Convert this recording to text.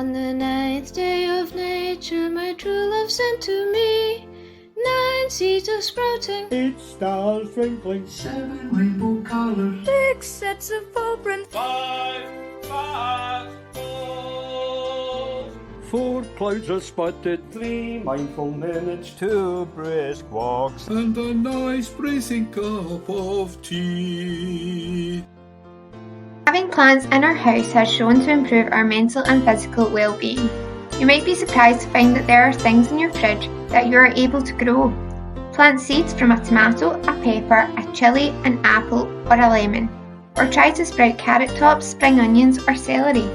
On the ninth day of nature, my true love sent to me 9 seeds of sprouting, 8 stars twinkling, 7 rainbow colors, 6 sets of footprints, 5, 4 clouds are spotted, 3 mindful minutes, 2 brisk walks, and a nice bracing cup of tea. Having plants in our house has shown to improve our mental and physical well-being. You might be surprised to find that there are things in your fridge that you are able to grow. Plant seeds from a tomato, a pepper, a chilli, an apple or a lemon. Or try to sprout carrot tops, spring onions or celery.